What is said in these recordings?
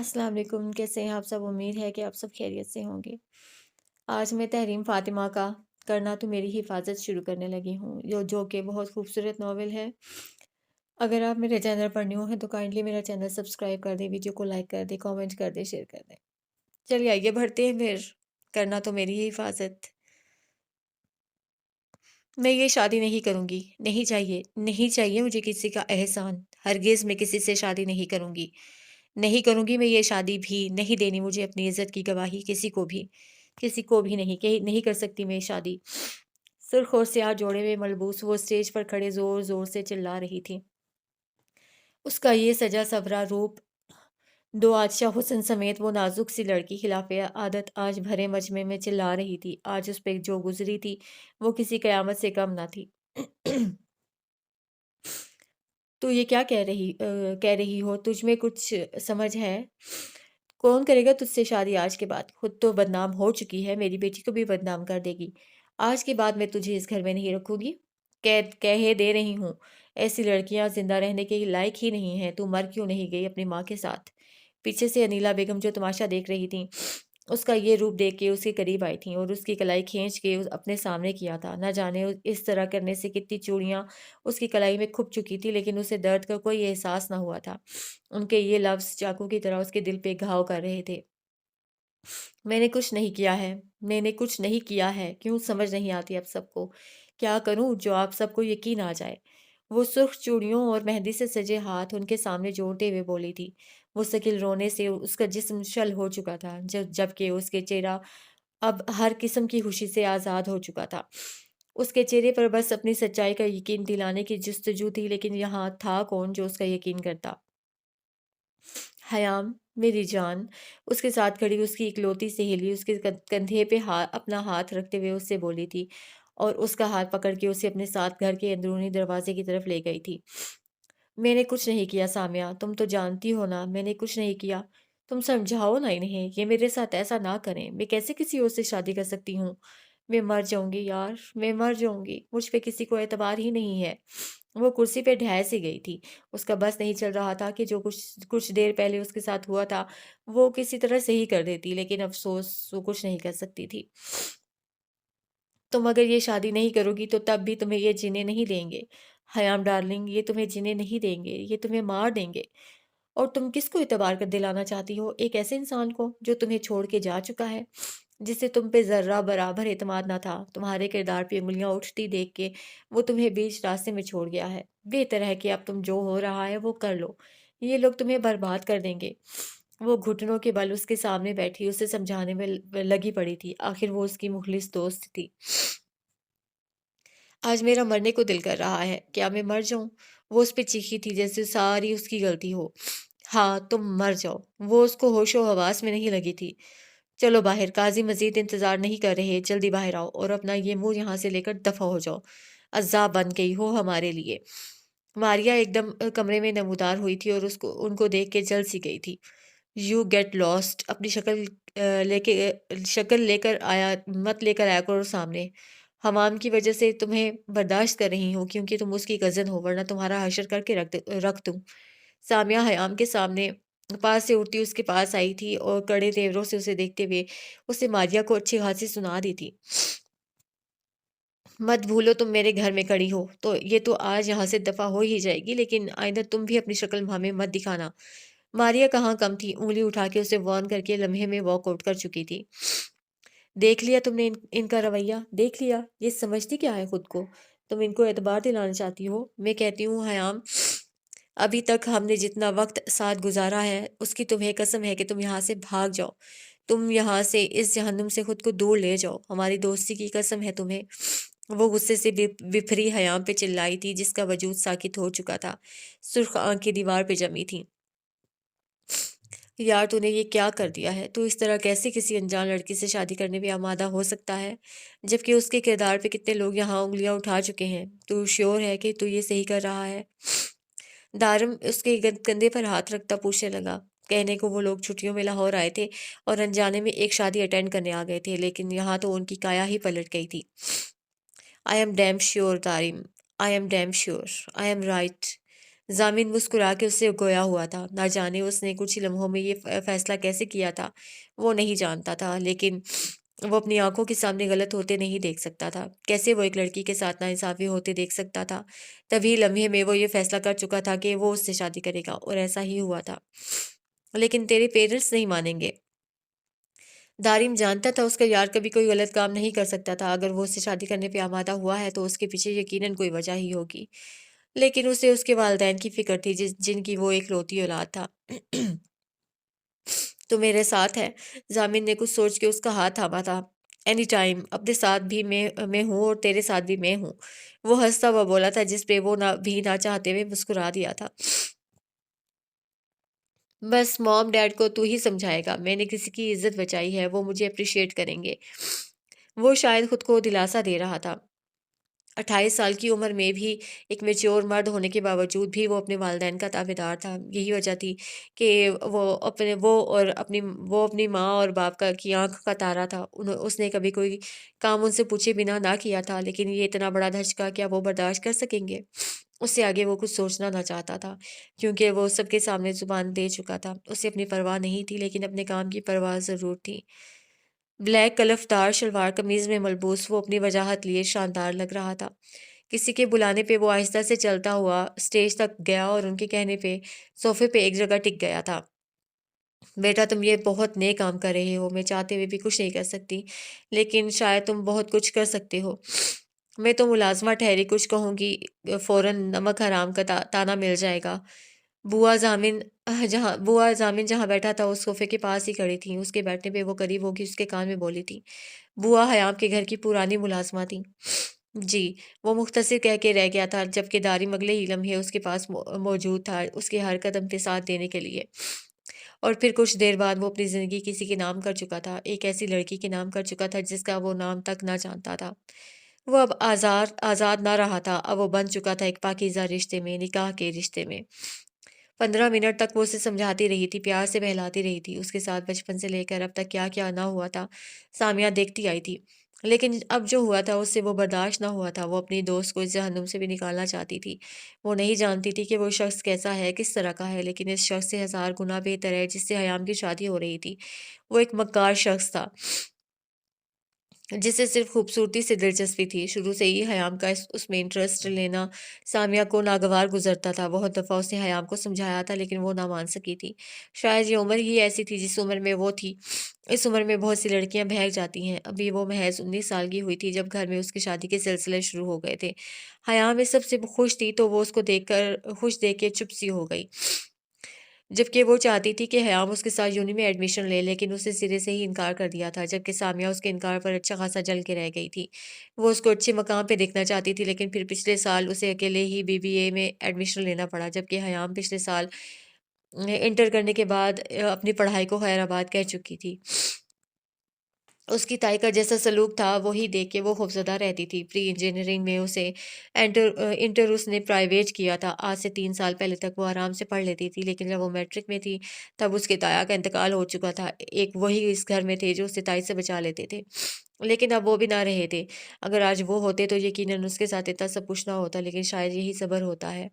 السلام علیکم، کیسے ہیں آپ سب؟ امید ہے کہ آپ سب خیریت سے ہوں گے۔ آج میں تحریم فاطمہ کا کرنا تو میری حفاظت شروع کرنے لگی ہوں، جو کہ بہت خوبصورت ناول ہے۔ اگر آپ میرے چینل پر نیو ہیں تو کائنڈلی میرا چینل سبسکرائب کر دیں، ویڈیو کو لائک کر دیں، کامنٹ کر دیں، شیئر کر دیں۔ چلیے آئیے بڑھتے ہیں پھر۔ کرنا تو میری ہی حفاظت۔ میں یہ شادی نہیں کروں گی، نہیں چاہیے، نہیں چاہیے مجھے کسی کا احسان۔ ہرگز میں کسی سے شادی نہیں کروں گی، نہیں کروں گی میں یہ شادی بھی، نہیں دینی مجھے اپنی عزت کی گواہی کسی کو بھی نہیں کہ نہیں کر سکتی میں یہ شادی۔ سرخ اور سیاہ جوڑے میں ملبوس وہ اسٹیج پر کھڑے زور زور سے چلا رہی تھی۔ اس کا یہ سجا سورا روپ، دو آتشا حسن سمیت وہ نازک سی لڑکی خلاف عادت آج بھرے مجمع میں چلا رہی تھی۔ آج اس پہ جو گزری تھی وہ کسی قیامت سے کم نہ تھی۔ تو یہ کیا کہہ رہی ہو؟ تجھ میں کچھ سمجھ ہے؟ کون کرے گا تجھ سے شادی آج کے بعد؟ خود تو بدنام ہو چکی ہے، میری بیٹی کو بھی بدنام کر دے گی۔ آج کے بعد میں تجھے اس گھر میں نہیں رکھوں گی، کہے دے رہی ہوں۔ ایسی لڑکیاں زندہ رہنے کے لائق ہی نہیں ہیں۔ تو مر کیوں نہیں گئی اپنی ماں کے ساتھ؟ پیچھے سے انیلا بیگم جو تماشا دیکھ رہی تھیں، اس کا یہ روپ دیکھ کے اس کے قریب آئی تھیں اور اس کی کلائی کھینچ کے اپنے سامنے کیا تھا۔ نہ جانے اس طرح کرنے سے کتنی چوڑیاں اس کی کلائی میں کھپ چکی تھی، لیکن اسے درد کا کوئی احساس نہ ہوا تھا۔ ان کے یہ لفظ چاقو کی طرح اس کے دل پہ گھاؤ کر رہے تھے۔ میں نے کچھ نہیں کیا ہے، میں نے کچھ نہیں کیا ہے، کیوں سمجھ نہیں آتی اب سب کو؟ کیا کروں جو آپ سب کو یقین آ جائے؟ وہ سرخ چوڑیوں اور مہندی سے سجے ہاتھ ان کے سامنے جوڑتے ہوئے بولی تھی۔ مستقل رونے سے اس کا جسم شل ہو چکا تھا، جبکہ اس کے چہرہ اب ہر قسم کی خوشی سے آزاد ہو چکا تھا۔ اس کے چہرے پر بس اپنی سچائی کا یقین دلانے کی جستجو تھی، لیکن یہاں تھا کون جو اس کا یقین کرتا؟ حیام، میری جان، اس کے ساتھ کھڑی اس کی اکلوتی سہیلی اس کے کندھے پہ اپنا ہاتھ رکھتے ہوئے اس سے بولی تھی اور اس کا ہاتھ پکڑ کے اسے اپنے ساتھ گھر کے اندرونی دروازے کی طرف لے گئی تھی۔ میں نے کچھ نہیں کیا سامیہ، تم تو جانتی ہو نا میں نے کچھ نہیں کیا۔ تم سمجھاؤ نا انہیں، یہ میرے ساتھ ایسا نہ کریں۔ میں کیسے کسی اور سے شادی کر سکتی ہوں؟ میں مر جاؤں گی یار، میں مر جاؤں گی، مجھ پہ کسی کو اعتبار ہی نہیں ہے۔ وہ کرسی پہ ڈھہ سی گئی تھی۔ اس کا بس نہیں چل رہا تھا کہ جو کچھ دیر پہلے اس کے ساتھ ہوا تھا وہ کسی طرح صحیح کر دیتی، لیکن افسوس وہ کچھ نہیں کر سکتی تھی۔ تم اگر یہ شادی نہیں کرو گی تو تب بھی تمہیں یہ جینے نہیں دیں گے حیام ڈارلنگ، یہ تمہیں جینے نہیں دیں گے، یہ تمہیں مار دیں گے۔ اور تم کس کو اعتبار کر دلانا چاہتی ہو؟ ایک ایسے انسان کو جو تمہیں چھوڑ کے جا چکا ہے، جسے تم پہ ذرہ برابر اعتماد نہ تھا۔ تمہارے کردار پہ انگلیاں اٹھتی دیکھ کے وہ تمہیں بیچ راستے میں چھوڑ گیا ہے۔ بہتر ہے کہ اب تم جو ہو رہا ہے وہ کر لو، یہ لوگ تمہیں برباد کر دیں گے۔ وہ گھٹنوں کے بل اس کے سامنے بیٹھی اسے سمجھانے میں لگی پڑی تھی، آخر وہ اس کی مخلص دوست تھی۔ آج میرا مرنے کو دل کر رہا ہے، کیا میں مر جاؤں؟ وہ اس پہ چیخی تھی جیسے ساری اس کی غلطی ہو۔ ہاں تم مر جاؤ۔ وہ اس کو ہوش و حواس میں نہیں لگی تھی۔ چلو باہر، قاضی مزید انتظار نہیں کر رہے، جلدی باہر آؤ اور اپنا یہ منہ یہاں سے لے کر دفع ہو جاؤ، عذاب بن گئی ہو ہمارے لیے۔ ماریا ایک دم کمرے میں نمودار ہوئی تھی اور ان کو دیکھ کے جل سی گئی تھی۔ یو گیٹ لاسٹ، اپنی شکل لے کر آیا مت لے کر آیا کرو سامنے۔ حمام کی وجہ سے تمہیں برداشت کر رہی ہوں کیونکہ تم اس کی کزن ہو، ورنہ تمہارا حشر کر کے رکھ دوں۔ سامیہ حیام کے سامنے پاس سے اڑتی اس کے پاس آئی تھی اور کڑے تیوروں سے اسے دیکھتے ہوئے اسے ماریا کو اچھی خاصی سنا دی تھی۔ مت بھولو تم میرے گھر میں کھڑی ہو، تو یہ تو آج یہاں سے دفع ہو ہی جائے گی، لیکن آئندہ تم بھی اپنی شکل ہمیں مت دکھانا۔ ماریا کہاں کم تھی، انگلی اٹھا کے اسے وارن کر کے لمحے میں واک آؤٹ کر چکی تھی۔ دیکھ لیا تم نے ان کا رویہ، دیکھ لیا، یہ سمجھتی کیا ہے خود کو؟ تم ان کو اعتبار دلانا چاہتی ہو؟ میں کہتی ہوں حیام، ابھی تک ہم نے جتنا وقت ساتھ گزارا ہے اس کی تمہیں قسم ہے کہ تم یہاں سے بھاگ جاؤ، تم یہاں سے اس جہنم سے خود کو دور لے جاؤ، ہماری دوستی کی قسم ہے تمہیں۔ وہ غصے سے بفری حیام پہ چلائی تھی جس کا وجود ساکت ہو چکا تھا، سرخ آنکھیں دیوار پہ جمی تھیں۔ یار تو نے یہ کیا کر دیا ہے؟ تو اس طرح کیسے کسی انجان لڑکی سے شادی کرنے پہ آمادہ ہو سکتا ہے، جبکہ اس کے کردار پہ کتنے لوگ یہاں انگلیاں اٹھا چکے ہیں؟ تو شیور ہے کہ تو یہ صحیح کر رہا ہے؟ دارم اس کے کندھے پر ہاتھ رکھتا پوچھنے لگا۔ کہنے کو وہ لوگ چھٹیوں میں لاہور آئے تھے اور انجانے میں ایک شادی اٹینڈ کرنے آ گئے تھے، لیکن یہاں تو ان کی کایا ہی پلٹ گئی تھی۔ آئی ایم ڈیم شیور دارم، I am damn sure, I am right. ضامن مسکرا کے اس سے گویا ہوا تھا۔ نہ جانے اس نے کچھ ہی لمحوں میں یہ فیصلہ کیسے کیا تھا، وہ نہیں جانتا تھا، لیکن وہ اپنی آنکھوں کے سامنے غلط ہوتے نہیں دیکھ سکتا تھا۔ کیسے وہ ایک لڑکی کے ساتھ ناانصافی ہوتے دیکھ سکتا تھا؟ تبھی لمحے میں وہ یہ فیصلہ کر چکا تھا کہ وہ اس سے شادی کرے گا، اور ایسا ہی ہوا تھا۔ لیکن تیرے پیرنٹس نہیں مانیں گے۔ دارم جانتا تھا اس کا یار کبھی کوئی غلط کام نہیں کر سکتا تھا۔ اگر وہ اس سے شادی کرنے پہ آمادہ ہوا ہے تو اس کے پیچھے یقیناً کوئی وجہ ہی ہوگی۔ لیکن اسے اس کے والدین کی فکر تھی، جن کی وہ ایک لوتی اولاد تھا۔ تو میرے ساتھ ہے؟ ضامن نے کچھ سوچ کے اس کا ہاتھ تھاما تھا۔ اینی ٹائم، اپنے ساتھ بھی میں ہوں اور تیرے ساتھ بھی میں ہوں، وہ ہنستا ہوا بولا تھا، جس پہ وہ نہ چاہتے ہوئے مسکرا دیا تھا۔ بس موم ڈیڈ کو تو ہی سمجھائے گا، میں نے کسی کی عزت بچائی ہے، وہ مجھے اپریشیٹ کریں گے۔ وہ شاید خود کو دلاسا دے رہا تھا۔ 28 سال کی عمر میں بھی ایک میچور مرد ہونے کے باوجود بھی وہ اپنے والدین کا تابعدار تھا۔ یہی وجہ تھی کہ وہ اپنی ماں اور باپ کی آنکھ کا تارا تھا۔ اس نے کبھی کوئی کام ان سے پوچھے بنا نہ کیا تھا، لیکن یہ اتنا بڑا دھچکا کیا وہ برداشت کر سکیں گے؟ اس سے آگے وہ کچھ سوچنا نہ چاہتا تھا، کیونکہ وہ سب کے سامنے زبان دے چکا تھا۔ اسے اپنی پرواہ نہیں تھی، لیکن اپنے کام کی پرواہ ضرور تھی۔ بلیک کلف دار شلوار قمیض میں ملبوس وہ اپنی وجاہت لیے شاندار لگ رہا تھا۔ کسی کے بلانے پہ وہ آہستہ سے چلتا ہوا اسٹیج تک گیا اور ان کے کہنے پہ صوفے پہ ایک جگہ ٹک گیا تھا۔ بیٹا، تم یہ بہت نیک کام کر رہے ہو، میں چاہتے ہوئے بھی کچھ نہیں کر سکتی، لیکن شاید تم بہت کچھ کر سکتے ہو۔ میں تو ملازمہ ٹھہری کچھ کہوں گی، فوراً نمک حرام کا تانا مل جائے گا۔ بوا ضامن جہاں بیٹھا تھا اس صوفے کے پاس ہی کھڑی تھیں۔ اس کے بیٹھنے پہ وہ قریب ہوگی اس کے کان میں بولی تھی۔ بوا حیام کے گھر کی پرانی ملازمہ تھی۔ جی، وہ مختصر کہہ کے رہ گیا تھا، جبکہ دارم اگلے ہی لمحے اس کے پاس موجود تھا، اس کے ہر قدم پہ ساتھ دینے کے لیے۔ اور پھر کچھ دیر بعد وہ اپنی زندگی کسی کے نام کر چکا تھا، ایک ایسی لڑکی کے نام کر چکا تھا جس کا وہ نام تک نہ جانتا تھا۔ وہ اب آزاد نہ رہا تھا، اب وہ بن چکا تھا ایک پاکیزہ رشتے میں، نکاح کے رشتے میں۔ 15 منٹ تک وہ اسے سمجھاتی رہی تھی، پیار سے بہلاتی رہی تھی۔ اس کے ساتھ بچپن سے لے کر اب تک کیا کیا نہ ہوا تھا، سامیہ دیکھتی آئی تھی۔ لیکن اب جو ہوا تھا اس سے وہ برداشت نہ ہوا تھا۔ وہ اپنی دوست کو اس جہنم سے بھی نکالنا چاہتی تھی۔ وہ نہیں جانتی تھی کہ وہ شخص کیسا ہے، کس طرح کا ہے، لیکن اس شخص سے 1000 گنا بہتر ہے جس سے حیام کی شادی ہو رہی تھی۔ وہ ایک مکار شخص تھا جسے صرف خوبصورتی سے دلچسپی تھی۔ شروع سے ہی حیام کا اس میں انٹرسٹ لینا سامیہ کو ناگوار گزرتا تھا۔ بہت دفعہ اس نے حیام کو سمجھایا تھا، لیکن وہ نہ مان سکی تھی۔ شاید یہ عمر ہی ایسی تھی جس عمر میں وہ تھی۔ اس عمر میں بہت سی لڑکیاں بہک جاتی ہیں۔ ابھی وہ محض 19 سال کی ہوئی تھی جب گھر میں اس کی شادی کے سلسلے شروع ہو گئے تھے۔ حیام اس سب سے خوش تھی، تو وہ اس کو خوش دیکھ کے چپ سی ہو گئی، جبکہ وہ چاہتی تھی کہ حیام اس کے ساتھ یونی میں ایڈمیشن لے، لیکن اس نے سرے سے ہی انکار کر دیا تھا، جبکہ سامیہ اس کے انکار پر اچھا خاصا جل کے رہ گئی تھی۔ وہ اس کو اچھے مقام پہ دیکھنا چاہتی تھی، لیکن پھر پچھلے سال اسے اکیلے ہی BBA میں ایڈمیشن لینا پڑا، جبکہ حیام پچھلے سال انٹر کرنے کے بعد اپنی پڑھائی کو خیر آباد کہہ چکی تھی۔ اس کی تائی کا جیسا سلوک تھا وہی دیکھ کے وہ خوفزدہ رہتی تھی۔ پری انجینئرنگ میں اسے انٹر اس نے پرائیویٹ کیا تھا۔ آج سے 3 سال پہلے تک وہ آرام سے پڑھ لیتی تھی، لیکن جب وہ میٹرک میں تھی تب اس کے تایا کا انتقال ہو چکا تھا۔ ایک وہی اس گھر میں تھے جو اسے تائی سے بچا لیتے تھے، لیکن اب وہ بھی نہ رہے تھے۔ اگر آج وہ ہوتے تو یقیناً اس کے ساتھ اتنا سب کچھ نہ ہوتا، لیکن شاید یہی صبر ہوتا ہے۔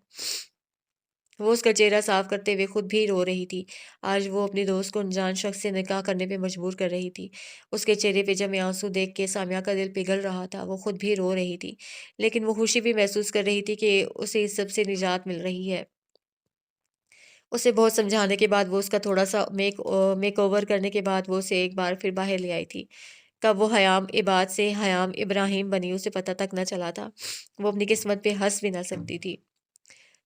وہ اس کا چہرہ صاف کرتے ہوئے خود بھی رو رہی تھی۔ آج وہ اپنی دوست کو انجان شخص سے نکاح کرنے پہ مجبور کر رہی تھی۔ اس کے چہرے پہ جمے آنسو دیکھ کے سامیہ کا دل پگھل رہا تھا۔ وہ خود بھی رو رہی تھی، لیکن وہ خوشی بھی محسوس کر رہی تھی کہ اسے اس سب سے نجات مل رہی ہے۔ اسے بہت سمجھانے کے بعد، وہ اس کا تھوڑا سا میک اوور کرنے کے بعد وہ اسے ایک بار پھر باہر لے آئی تھی۔ کب وہ حیام عباد سے حیام ابراہیم بنی اسے پتہ تک نہ چلا تھا۔ وہ اپنی قسمت پہ ہنس بھی نہ سکتی تھی۔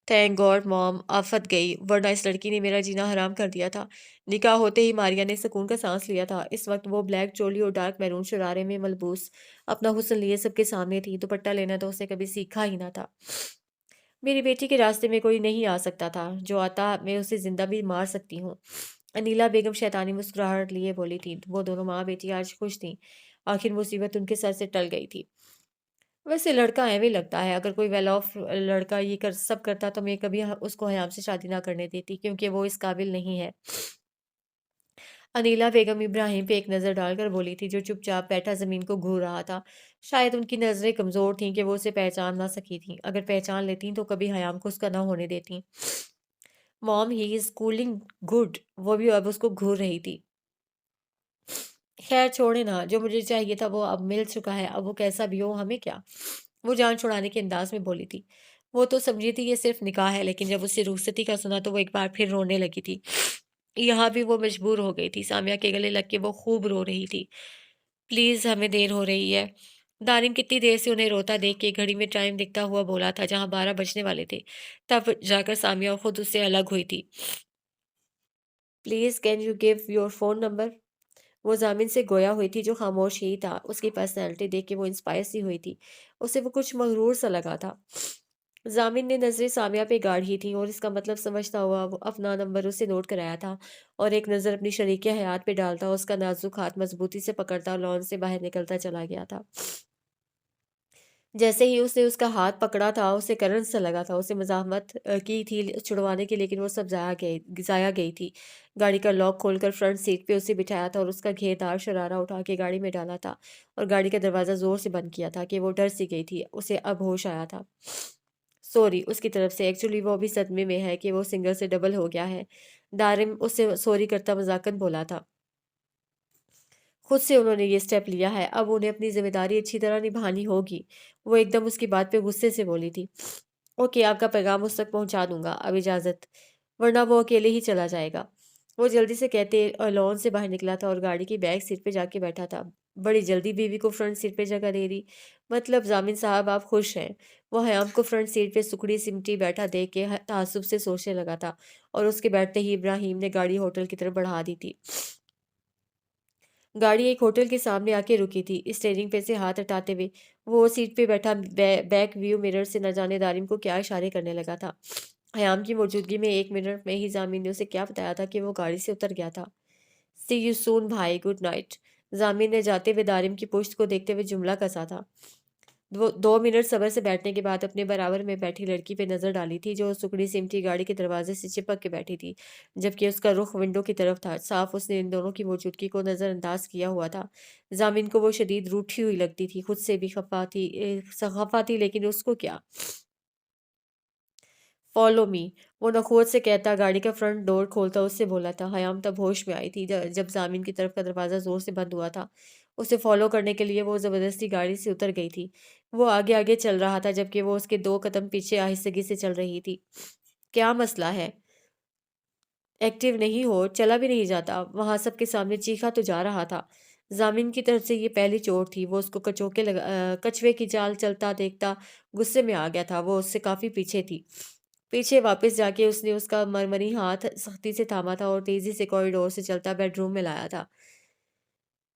تھینک گاڈ موم، آفت گئی، ورنہ اس لڑکی نے میرا جینا حرام کر دیا تھا۔ نکاح ہوتے ہی ماریا نے سکون کا سانس لیا تھا۔ اس وقت وہ بلیک چولی اور ڈارک میرون شرارے میں ملبوس اپنا حسن لیے سب کے سامنے تھی۔ دوپٹہ لینا تو اس نے کبھی سیکھا ہی نہ تھا۔ میری بیٹی کے راستے میں کوئی نہیں آ سکتا تھا، جو آتا میں اسے زندہ بھی مار سکتی ہوں۔ انیلا بیگم شیطانی مسکراہٹ لیے بولی تھی۔ وہ دونوں ماں بیٹی آج خوش تھیں، آخر مصیبت ان کے سر سے ٹل گئی تھی۔ ویسے لڑکا ایویں لگتا ہے، اگر کوئی ویل آف لڑکا یہ سب کرتا تو میں کبھی اس کو حیام سے شادی نہ کرنے دیتی، کیونکہ وہ اس قابل نہیں ہے۔ انیلا بیگم ابراہیم پہ ایک نظر ڈال کر بولی تھی، جو چپ چاپ بیٹھا زمین کو گھور رہا تھا۔ شاید ان کی نظریں کمزور تھیں کہ وہ اسے پہچان نہ سکی تھیں۔ اگر پہچان لیتیں تو کبھی حیام کو اس کا نہ ہونے دیتیں۔ موم، ہی از کولنگ گڈ، وہ بھی اب اس کو گھور رہی تھی۔ خیر چھوڑے نا، جو مجھے چاہیے تھا وہ اب مل چکا ہے، اب وہ کیسا بھی ہو ہمیں کیا؟ وہ جان چھڑانے کے انداز میں بولی تھی۔ وہ تو سمجھی تھی یہ صرف نکاح ہے، لیکن جب اسے رخصتی کا سنا تو وہ ایک بار پھر رونے لگی تھی۔ یہاں بھی وہ مجبور ہو گئی تھی۔ سامیہ کے گلے لگ کے وہ خوب رو رہی تھی۔ پلیز، ہمیں دیر ہو رہی ہے۔ دارم کتنی دیر سے انہیں روتا دیکھ کے گھڑی میں ٹائم دکھتا ہوا بولا تھا، جہاں 12 بجنے والے تھے۔ تب جا کر سامیہ خود اس سے الگ ہوئی تھی۔ Please can you give your phone number? وہ ضامن سے گویا ہوئی تھی، جو خاموش ہی تھا۔ اس کی پرسنالٹی دیکھ کے وہ انسپائر سی ہوئی تھی۔ اسے وہ کچھ مغرور سا لگا تھا۔ ضامن نے نظریں سامیہ پہ گاڑی تھیں اور اس کا مطلب سمجھتا ہوا وہ اپنا نمبر اسے نوٹ کرایا تھا اور ایک نظر اپنی شریک حیات پہ ڈالتا، اس کا نازک ہاتھ مضبوطی سے پکڑتا، لان سے باہر نکلتا چلا گیا تھا۔ جیسے ہی اس نے اس کا ہاتھ پکڑا تھا، اسے کرنٹ سا لگا تھا۔ اسے مزاحمت کی تھی چھڑوانے کی، لیکن وہ سب ضائع گئی تھی۔ گاڑی کا لاک کھول کر فرنٹ سیٹ پہ اسے بٹھایا تھا اور اس کا گھیردار شرارہ اٹھا کے گاڑی میں ڈالا تھا اور گاڑی کا دروازہ زور سے بند کیا تھا کہ وہ ڈر سی گئی تھی۔ اسے اب ہوش آیا تھا۔ سوری اس کی طرف سے، ایکچولی وہ بھی صدمے میں ہے کہ وہ سنگل سے ڈبل ہو گیا ہے۔ دارم اس سے سوری کرتا مذاقن بولا تھا۔ خود سے انہوں نے یہ سٹیپ لیا ہے، اب انہیں اپنی ذمہ داری اچھی طرح نبھانی ہوگی۔ وہ ایک دم اس کی بات پہ غصے سے بولی تھی۔ اوکے، آپ کا پیغام اس تک پہنچا دوں گا، اب اجازت، ورنہ وہ اکیلے ہی چلا جائے گا۔ وہ جلدی سے کہتے لان سے باہر نکلا تھا اور گاڑی کی بیک سیٹ پہ جا کے بیٹھا تھا۔ بڑی جلدی بیوی کو فرنٹ سیٹ پہ جگہ دے دی، مطلب ضامن صاحب آپ خوش ہیں؟ وہ حیام کو فرنٹ سیٹ پہ سکڑی سمٹی بیٹھا دیکھ کے تعصب سے سوچنے لگا تھا اور اس کے بیٹھتے ہی ابراہیم نے گاڑی ہوٹل کی طرف بڑھا دی تھی۔ گاڑی ایک ہوٹل کے سامنے آ کے رکی تھی۔ اسٹیئرنگ پہ سے ہاتھ ہٹاتے ہوئے وہ سیٹ پہ بیٹھا بیک ویو مرر سے نہ جانے دارم کو کیا اشارے کرنے لگا تھا۔ حیام کی موجودگی میں 1 منٹ میں ہی ضامن نے اسے کیا بتایا تھا کہ وہ گاڑی سے اتر گیا تھا۔ سی یو سون بھائی، گڈ نائٹ۔ ضامن نے جاتے ہوئے دارم کی پشت کو دیکھتے ہوئے جملہ کسا تھا۔ وہ 2 منٹ صبر سے بیٹھنے کے بعد اپنے برابر میں بیٹھی لڑکی پہ نظر ڈالی تھی، جو سکڑی سمٹی گاڑی کے دروازے سے چپک کے بیٹھی تھی، جبکہ اس کا رخ ونڈو کی طرف تھا۔ صاف اس نے ان دونوں کی موجودگی کو نظر انداز کیا ہوا تھا۔ ضامن کو وہ شدید روٹھی ہوئی لگتی تھی، خود سے بھی خفا تھی، لیکن اس کو کیا؟ فالو می، وہ نخوت سے کہتا گاڑی کا فرنٹ ڈور کھولتا اس سے بولا تھا۔ حیام تب ہوش میں آئی تھی جب ضامن کی طرف کا دروازہ زور سے بند ہوا تھا۔ اسے فالو کرنے کے لیے وہ زبردستی گاڑی سے اتر گئی تھی۔ وہ آگے آگے چل رہا تھا، جبکہ وہ اس کے 2 قدم پیچھے آہستگی سے چل رہی تھی۔ کیا مسئلہ ہے؟ ایکٹیو نہیں ہو، چلا بھی نہیں جاتا؟ وہاں سب کے سامنے چیخا تو جا رہا تھا۔ ضامن کی طرف سے یہ پہلی چوٹ تھی۔ وہ اس کو کچوے کی چال چلتا دیکھتا غصے میں آ گیا تھا۔ وہ اس سے کافی پیچھے تھی۔ پیچھے واپس جا کے اس نے اس کا مرمری ہاتھ سختی سے تھاما تھا اور تیزی سے کوریڈور سے چلتا بیڈ روم میں لایا تھا۔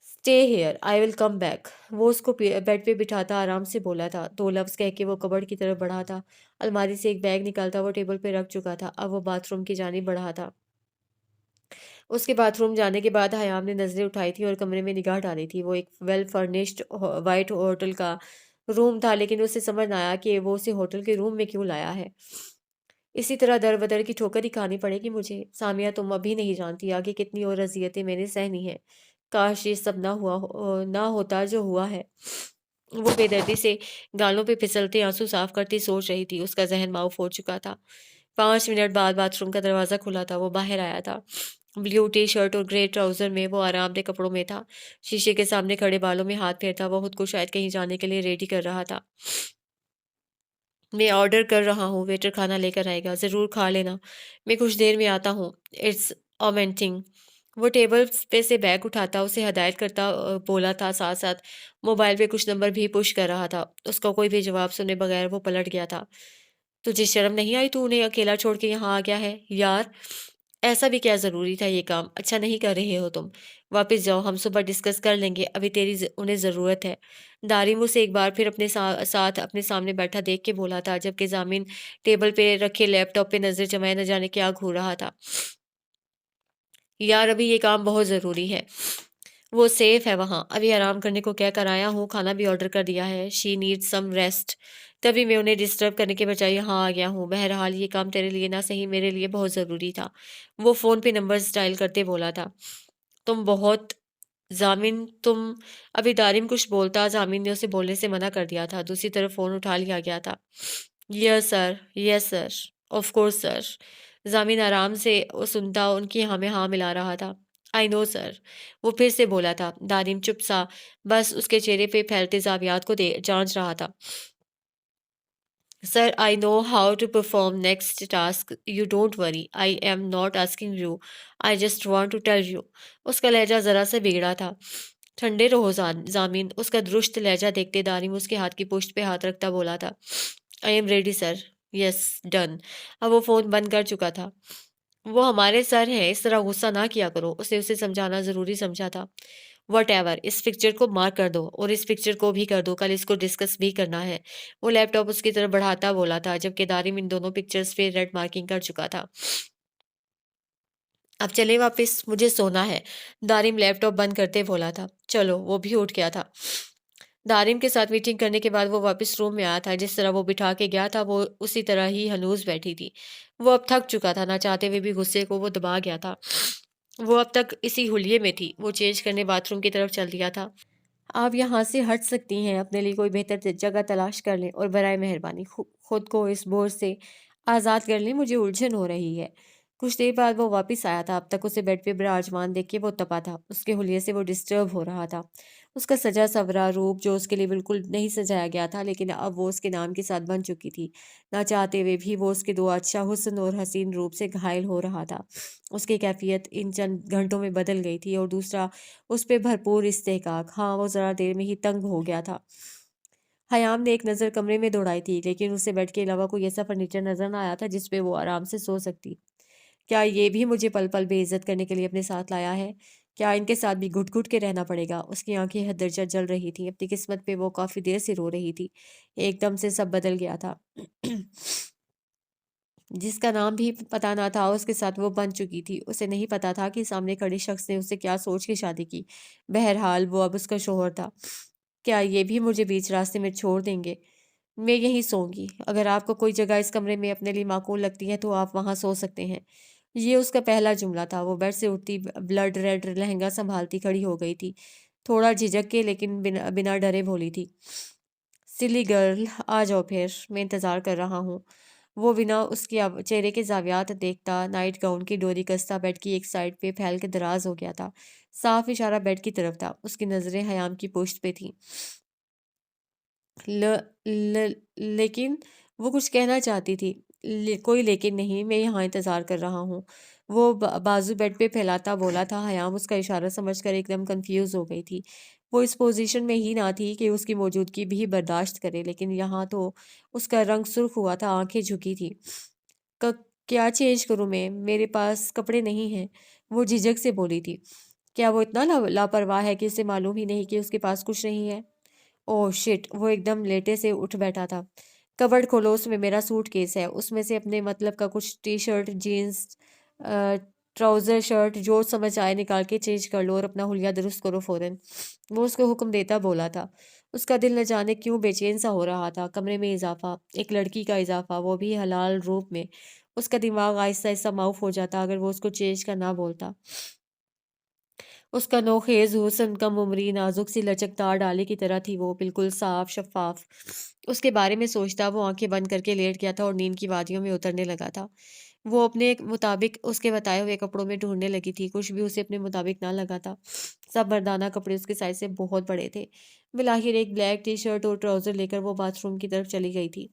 Stay here, I will come back, وہ اس کو بیڈ پہ بٹھاتا آرام سے بولا تھا۔ 2 لفظ کہہ کے وہ کبرڈ کی طرف بڑھا تھا۔ الماری سے ایک بیگ نکالتا وہ ٹیبل پہ رکھ چکا تھا۔ اب وہ باتھ روم کی جانب بڑھا تھا۔ اس کے باتھ روم جانے کے بعد حیام نے نظریں اٹھائی تھی اور کمرے میں نگاہ ڈالی تھی۔ وہ ایک ویل فرنشڈ وائٹ ہوٹل کا روم تھا، لیکن اسے سمجھ نہ آیا کہ وہ اسے ہوٹل کے روم میں کیوں لایا ہے۔ اسی طرح در بدر کی ٹھوکر ہی کھانی پڑے گی مجھے۔ سامیہ، تم ابھی نہیں جانتی آگے کتنی اور اذیتیں میں نے سہنی ہیں۔ کاش یہ سب نہ ہوتا جو ہوا ہے۔ وہ بے دردی سے گالوں پہ پھسلتے آنسو صاف کرتی سوچ رہی تھی۔ اس کا ذہن معاف ہو چکا تھا۔ 5 منٹ بعد باتھ روم کا دروازہ کھلا تھا۔ وہ باہر آیا تھا۔ بلیو ٹی شرٹ اور گرے ٹراؤزر میں وہ آرام دہ کپڑوں میں تھا۔ شیشے کے سامنے کھڑے بالوں میں ہاتھ پھیرتا وہ خود کو شاید کہیں جانے کے لیے ریڈی کر رہا تھا۔ میں آرڈر کر رہا ہوں، ویٹر کھانا لے کر آئے گا، ضرور کھا لینا، میں کچھ دیر میں آتا ہوں، اٹس اومینٹنگ۔ وہ ٹیبل پہ سے بیگ اٹھاتا اسے ہدایت کرتا بولا تھا، ساتھ ساتھ موبائل پہ کچھ نمبر بھی پش کر رہا تھا۔ اس کا کوئی بھی جواب سنے بغیر وہ پلٹ گیا تھا۔ تجھے شرم نہیں آئی؟ تو انہیں اکیلا چھوڑ کے یہاں آ گیا ہے یار، ایسا بھی کیا ضروری تھا؟ یہ کام اچھا نہیں کر رہے ہو تم، واپس جاؤ، ہم صبح ڈسکس کر لیں گے، ابھی تیری انہیں ضرورت ہے۔ دارم اسے ایک بار پھر اپنے ساتھ اپنے سامنے بیٹھا دیکھ کے بولا تھا، جبکہ ضامن ٹیبل پہ رکھے لیپ ٹاپ پہ نظر جمائے نہ جانے کیا گھور رہا تھا۔ یار ابھی یہ کام بہت ضروری ہے، وہ سیف ہے وہاں، ابھی آرام کرنے کو کہہ کر آیا ہوں، کھانا بھی آرڈر کر دیا ہے، شی نیڈ سم ریسٹ، تبھی میں انہیں ڈسٹرب کرنے کے بجائے یہاں آ گیا ہوں۔ بہرحال یہ کام تیرے لیے نہ صحیح میرے لیے بہت ضروری تھا۔ وہ فون پہ نمبرز ڈائل کرتے بولا تھا۔ تم بہت ضامن تم ابھی دارم کچھ بولتا ضامن نے اسے بولنے سے منع کر دیا تھا۔ دوسری طرف فون اٹھا لیا گیا تھا۔ یس سر، یس سر، آف کورس سر۔ ضامن آرام سے سنتا ان کی ہاں میں ہاں ملا رہا تھا۔ آئی نو سر، وہ پھر سے بولا تھا۔ دارم چپ سا بس اس کے چہرے پہ پھیلتے زاویات کو جانچ رہا تھا۔ Sir I know how to perform next task, you don't worry, I am not asking you, I just want to tell you. اس کا لہجہ ذرا سا بگڑا تھا۔ ٹھنڈے رہو ضامن، اس کا درست لہجہ دیکھتے دارم اس کے ہاتھ کی پشت پہ ہاتھ رکھتا بولا تھا۔ I am ready sir, yes done. اب وہ فون بند کر چکا تھا۔ وہ ہمارے سر ہیں، اس طرح غصہ نہ کیا کرو، اسے سمجھانا ضروری سمجھا تھا۔ وٹ ایور، اس پکچر کو مارک کر دو اور اس پکچر کو بھی کر دو، کل اس کو ڈسکس بھی کرنا ہے۔ وہ لیپ ٹاپ اس کی طرف بڑھاتا بولا تھا جبکہ دارم ان دونوں پکچرز پہ ریڈ مارکنگ کر چکا تھا۔ اب چلے واپس، مجھے سونا ہے، دارم لیپ ٹاپ بند کرتے بولا تھا۔ چلو، وہ بھی اٹھ گیا تھا۔ دارم کے ساتھ میٹنگ کرنے کے بعد وہ واپس روم میں آیا تھا۔ جس طرح وہ بٹھا کے گیا تھا وہ اسی طرح ہی ہنوز بیٹھی تھی۔ وہ اب تھک چکا تھا، نہ چاہتے ہوئے بھی غصے کو وہ دبا گیا تھا۔ وہ اب تک اسی حلیے میں تھی۔ وہ چینج کرنے باتھ روم کی طرف چل دیا تھا۔ آپ یہاں سے ہٹ سکتی ہیں، اپنے لیے کوئی بہتر جگہ تلاش کر لیں اور برائے مہربانی خود کو اس بورڈ سے آزاد کر لیں، مجھے الجھن ہو رہی ہے۔ کچھ دیر بعد وہ واپس آیا تھا۔ اب تک اسے بیڈ پہ براجمان دیکھ کے وہ تپا تھا۔ اس کے حلیے سے وہ ڈسٹرب ہو رہا تھا۔ اس کا سجا سورا روپ جو اس کے لیے بالکل نہیں سجایا گیا تھا، لیکن اب وہ اس کے نام کے ساتھ بن چکی تھی۔ نہ چاہتے ہوئے بھی وہ اس کے دو اچھا حسن اور حسین روپ سے گھائل ہو رہا تھا۔ اس کی کیفیت ان چند گھنٹوں میں بدل گئی تھی، اور دوسرا اس پہ بھرپور استحقاق۔ ہاں، وہ ذرا دیر میں ہی تنگ ہو گیا تھا۔ حیام نے ایک نظر کمرے میں دوڑائی تھی، لیکن اسے بیڈ کے علاوہ کوئی ایسا فرنیچر نظر نہ آیا تھا جس پہ وہ آرام سے سو سکتی۔ کیا یہ بھی مجھے پل پل بے عزت کرنے کے لیے اپنے ساتھ لایا ہے؟ کیا ان کے ساتھ بھی گھٹ گھٹ کے رہنا پڑے گا؟ اس کی آنکھیں حد درجہ جل رہی تھیں۔ اپنی قسمت پہ وہ کافی دیر سے رو رہی تھی۔ ایک دم سے سب بدل گیا تھا۔ جس کا نام بھی پتہ نہ تھا، اس کے ساتھ وہ بن چکی تھی۔ اسے نہیں پتا تھا کہ سامنے کھڑے شخص نے اسے کیا سوچ کے شادی کی۔ بہرحال وہ اب اس کا شوہر تھا۔ کیا یہ بھی مجھے بیچ راستے میں چھوڑ دیں گے؟ میں یہیں سوؤں گی۔ اگر آپ کو کوئی جگہ اس کمرے میں اپنے لیے معقول لگتی ہے تو آپ وہاں سو سکتے ہیں۔ یہ اس کا پہلا جملہ تھا۔ وہ بیڈ سے اٹھتی، بلڈ ریڈ لہنگا سنبھالتی کھڑی ہو گئی تھی، تھوڑا جھجک کے لیکن بنا ڈرے بولی تھی۔ سلی گرل، آ جاؤ پھر، میں انتظار کر رہا ہوں۔ وہ بنا اس کے چہرے کے زاویات دیکھتا نائٹ گاؤن کی ڈوری کستا بیڈ کی ایک سائڈ پہ پھیل کے دراز ہو گیا تھا۔ صاف اشارہ بیڈ کی طرف تھا۔ اس کی نظریں حیام کی پشت پہ تھیں۔ لیکن وہ کچھ کہنا چاہتی تھی۔ کوئی لیکن نہیں، میں یہاں انتظار کر رہا ہوں، وہ بازو بیڈ پہ پھیلاتا بولا تھا۔ حیام اس کا اشارہ سمجھ کر ایک دم کنفیوز ہو گئی تھی۔ وہ اس پوزیشن میں ہی نہ تھی کہ اس کی موجودگی بھی برداشت کرے، لیکن یہاں تو اس کا رنگ سرخ ہوا تھا، آنکھیں جھکی تھی۔ کیا چینج کروں میں؟ میرے پاس کپڑے نہیں ہیں، وہ جھجک سے بولی تھی۔ کیا وہ اتنا لاپرواہ ہے کہ اسے معلوم ہی نہیں کہ اس کے پاس کچھ نہیں ہے؟ اوہ شٹ، وہ ایک دم لیٹے سے اٹھ بیٹھا تھا۔ کبرڈ کھولو، اس میں میرا سوٹ کیس ہے، اس میں سے اپنے مطلب کا کچھ T-shirt, jeans, trousers, shirt, جو سمجھ آئے نکال کے چینج کر لو اور اپنا حلیہ درست کرو فوراً، وہ اس کو حکم دیتا بولا تھا۔ اس کا دل نہ جانے کیوں بے چین سا ہو رہا تھا۔ کمرے میں اضافہ، ایک لڑکی کا اضافہ، وہ بھی حلال روپ میں۔ اس کا دماغ آہستہ آہستہ معاف ہو جاتا اگر وہ اس کو چینج کا نہ بولتا۔ اس کا نوخیز حسن، کم عمری، نازک سی لچکدار ڈالی کی طرح تھی وہ، بالکل صاف شفاف۔ اس کے بارے میں سوچتا وہ آنکھیں بند کر کے لیٹ گیا تھا اور نیند کی وادیوں میں اترنے لگا تھا۔ وہ اپنے مطابق اس کے بتائے ہوئے کپڑوں میں ڈھونڈنے لگی تھی، کچھ بھی اسے اپنے مطابق نہ لگا تھا۔ سب مردانہ کپڑے اس کے سائز سے بہت بڑے تھے۔ بالآخر ایک بلیک ٹی شرٹ اور ٹراؤزر لے کر وہ باتھ روم کی طرف چلی گئی تھی۔